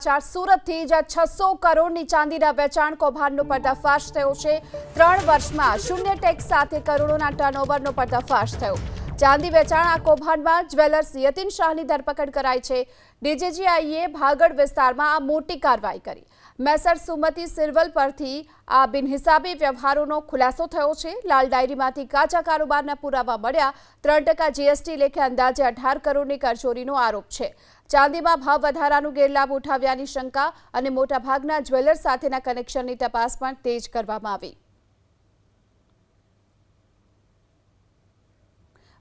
સુરતથી જ 600 કરોડની ચાંદીના વેચાણ કૌભાંડનો પર્દાફાશ થયો છે। 3 વર્ષમાં શૂન્ય ટેક્સ સાથે કરોડોના ટર્નઓવરનો પર્દાફાશ થયો। ચાંદી વેચાણ આ કૌભાંડમાં જ્વેલર્સ યતીન શાહની ધરપકડ કરાઈ છે। ડીજીજીઆઈએ ભાગડ વિસ્તારમાં આ મોટી કાર્યવાહી કરી। મેસર સુમતિ સિરવલ પરથી આ બિનહિસાબી વ્યવહારોનો ખુલાસો થયો છે। લાલ ડાયરીમાંથી કાચા કારોબારના પુરાવા મળ્યા। 3% જીએસટી લેખે અંદાજે 18 કરોડની કરચોરીનો આરોપ છે। ચાંદીમાં ભાવ વધારાનો ગેરલાભ ઉઠાવ્યાની શંકા અને મોટાભાગના જ્વેલર્સ સાથેના કનેક્શનની તપાસ પણ તેજ કરવામાં આવી।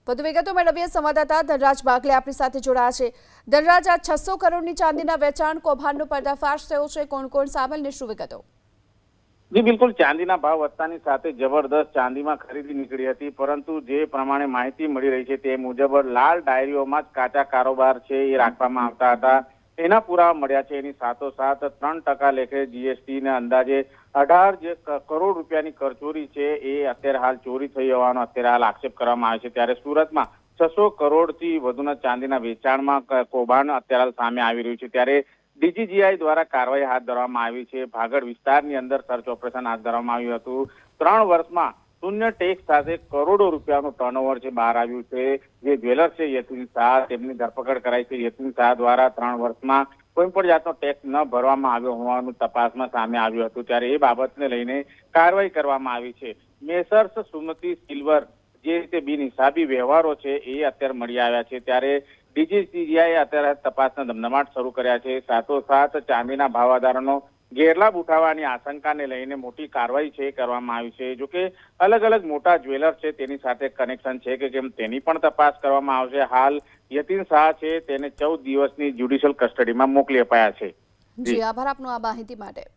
વધુ વિગતો મેળવીએ સંવાદદાતા ધનરાજ બાગલે આપણી સાથે જોડાયા છે। ધનરાજ, આ 600 કરોડની ચાંદીના વેચાણ કૌભાંડનો પર્દાફાશ થયો છે। કોણ કોણ સામેલ ને શું વિગતો? જી બિલકુલ, ચાંદીના ભાવ વધતાની સાથે જબરદસ્ત ચાંદીમાં ખરીદી નીકળી હતી, પરંતુ જે પ્રમાણે માહિતી મળી રહી છે તે મુજબ લાલ ડાયરીઓમાં જ કાચા કારોબાર છે એ રાખવામાં આવતા હતા। એના પુરાવા મળ્યા છે। એની સાથોસાથ 3% લેખે જીએસટી ને અંદાજે 18 કરોડ રૂપિયાની કરચોરી છે એ અત્યારે હાલ ચોરી થઈ હોવાનો અત્યારે હાલ આક્ષેપ કરવામાં આવે છે। ત્યારે સુરતમાં 600 કરોડથી વધુના ચાંદીના વેચાણમાં કૌભાંડ અત્યારે હાલ સામે આવી રહ્યું છે। ત્યારે ડીજીજીઆઈ દ્વારા કાર્યવાહી હાથ ધરવામાં આવી છે। ભાગડ વિસ્તારની અંદર સર્ચ ઓપરેશન હાથ ધરવામાં આવ્યું હતું। 3 વર્ષમાં શૂન્ય ટેક્સ સાથે કરોડો રૂપિયાનું ટર્નઓવર છે બહાર આવ્યું છે। જે જ્વેલર છે યતીન શાહ, તેમની ધરપકડ કરાઈ છે। યતીન શાહ દ્વારા 3 વર્ષમાં કોઈ પણ જાતનો ટેક્સ ન ભરવામાં આવ્યો હોવાનું તપાસમાં સામે આવ્યું હતું। ત્યારે એ બાબતને લઈને કાર્યવાહી કરવામાં આવી છે। મેસર્સ સુમતિ સિલ્વર જે રીતે બિનહિસાબી વ્યવહારો છે એ અત્યારે મળી આવ્યા છે। ત્યારે ડીજીજીઆઈએ અત્યારે તપાસના ધમધમાટ શરૂ કર્યા છે। સાથોસાથ ચાંદીના ભાવ વધારાનો ગેરલાભ ઉઠાવવાની આશંકાને લઈને મોટી કાર્યવાહી છે કરવામાં આવી છે। જોકે અલગ અલગ મોટા જ્વેલર્સ છે તેની સાથે કનેક્શન છે કે કેમ તેની પણ તપાસ કરવામાં આવશે। હાલ યતીન શાહ છે તેને 14 દિવસની જ્યુડિશિયલ કસ્ટડીમાં મોકલી અપાયા છે। જી આભાર આપનો આ માહિતી માટે।